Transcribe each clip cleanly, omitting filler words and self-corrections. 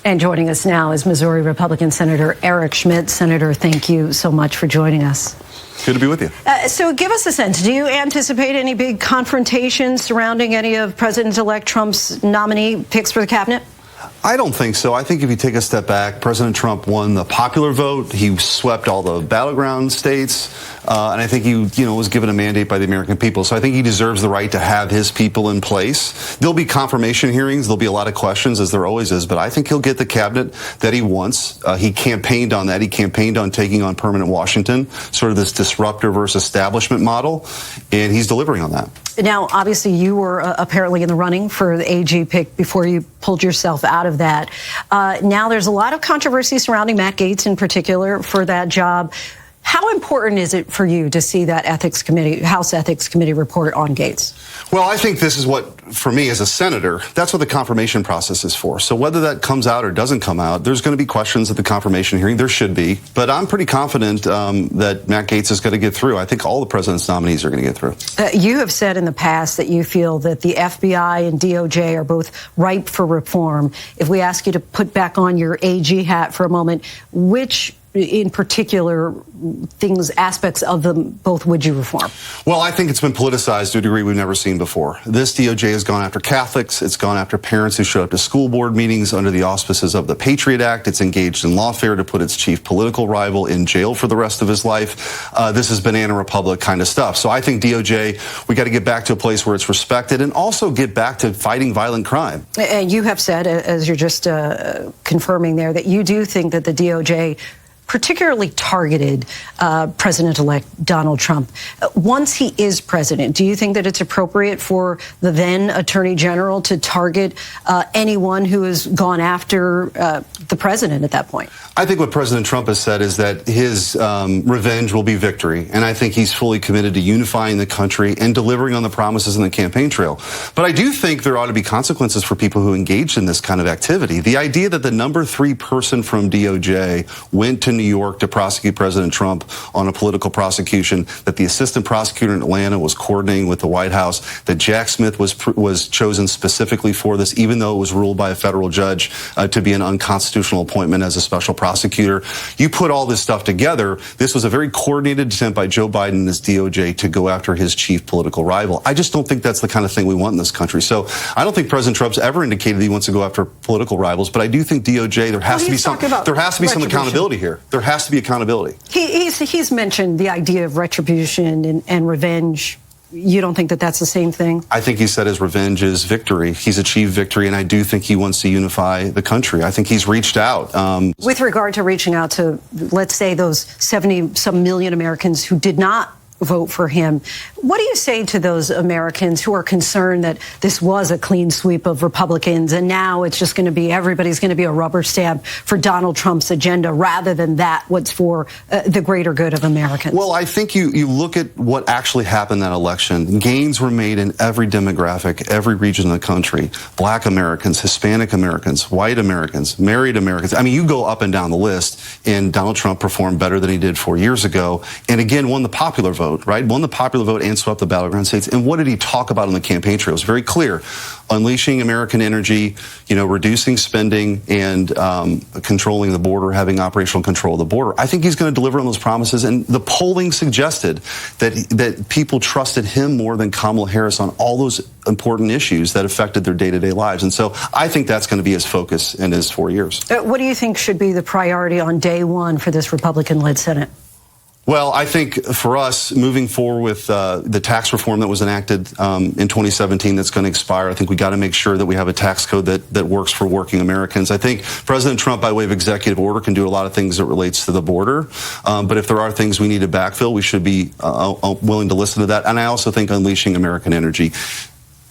And joining us now is Missouri Republican Senator Eric Schmitt. Senator, thank you so much for joining us. Good to be with you. So give us a sense. Do you anticipate any big confrontations surrounding any of President-elect Trump's nominee picks for the cabinet? I don't think so. I think if you take a step back, President Trump won the popular vote. He swept all the battleground states. And I think he, was given a mandate by the American people. So I think he deserves the right to have his people in place. There'll be confirmation hearings. There'll be a lot of questions, as there always is. But I think he'll get the cabinet that he wants. He campaigned on that. He campaigned on taking on permanent Washington, sort of this disruptor versus establishment model. And he's delivering on that. Now, obviously, you were apparently in the running for the AG pick before you pulled yourself out of that. Now there's a lot of controversy surrounding Matt Gaetz in particular for that job. How important is it for you to see that House Ethics Committee report on Gaetz? Well, I think this is what, for me as a senator, that's what the confirmation process is for. So whether that comes out or doesn't come out, there's going to be questions at the confirmation hearing. There should be. But I'm pretty confident that Matt Gaetz is going to get through. I think all the president's nominees are going to get through. You have said in the past that you feel that the FBI and DOJ are both ripe for reform. If we ask you to put back on your AG hat for a moment, which in particular aspects of them both would you reform? Well, I think it's been politicized to a degree we've never seen before. This DOJ has gone after Catholics. It's gone after parents who show up to school board meetings under the auspices of the Patriot Act. It's engaged in lawfare to put its chief political rival in jail for the rest of his life. This is Banana Republic kind of stuff. So I think DOJ, we got to get back to a place where it's respected and also get back to fighting violent crime. And you have said, as you're just confirming there, that you do think that the DOJ particularly targeted President-elect Donald Trump. Once he is president, do you think that it's appropriate for the then Attorney General to target anyone who has gone after the president at that point? I think what President Trump has said is that his revenge will be victory. And I think he's fully committed to unifying the country and delivering on the promises in the campaign trail. But I do think there ought to be consequences for people who engaged in this kind of activity. The idea that the number 3 person from DOJ went to New York to prosecute President Trump on a political prosecution, that the assistant prosecutor in Atlanta was coordinating with the White House, that Jack Schmitt was chosen specifically for this, even though it was ruled by a federal judge to be an unconstitutional appointment as a special prosecutor. You put all this stuff together, this was a very coordinated attempt by Joe Biden and his DOJ to go after his chief political rival. I just don't think that's the kind of thing we want in this country. So I don't think President Trump's ever indicated he wants to go after political rivals, but I do think DOJ, there has to be some accountability here. There has to be accountability. He's mentioned the idea of retribution and revenge. You don't think that that's the same thing? I think he said his revenge is victory. He's achieved victory, and I do think he wants to unify the country. I think he's reached out. With regard to reaching out to, let's say, those 70-some million Americans who did not vote for him, what do you say to those Americans who are concerned that this was a clean sweep of Republicans and now it's just going to be, everybody's going to be a rubber stamp for Donald Trump's agenda rather than that what's for the greater good of Americans? Well, I think you look at what actually happened in that election. Gains were made in every demographic, every region of the country. Black Americans, Hispanic Americans, white Americans, married Americans. I mean, you go up and down the list, and Donald Trump performed better than he did 4 years ago, and again won the popular vote. Right? Won the popular vote and swept the battleground states. And what did he talk about on the campaign trail? It was very clear. Unleashing American energy, reducing spending and controlling the border, having operational control of the border. I think he's going to deliver on those promises. And the polling suggested that people trusted him more than Kamala Harris on all those important issues that affected their day-to-day lives. And so I think that's going to be his focus in his 4 years. What do you think should be the priority on day one for this Republican-led Senate? Well, I think for us, moving forward with the tax reform that was enacted in 2017 that's going to expire, I think we got to make sure that we have a tax code that works for working Americans. I think President Trump, by way of executive order, can do a lot of things that relates to the border. But if there are things we need to backfill, we should be willing to listen to that. And I also think unleashing American energy.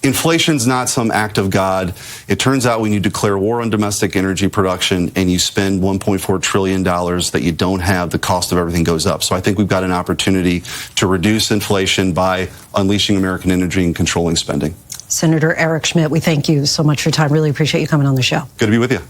Inflation's not some act of God. It turns out when you declare war on domestic energy production and you spend $1.4 trillion that you don't have, the cost of everything goes up. So I think we've got an opportunity to reduce inflation by unleashing American energy and controlling spending. Senator Eric Schmitt, we thank you so much for your time. Really appreciate you coming on the show. Good to be with you.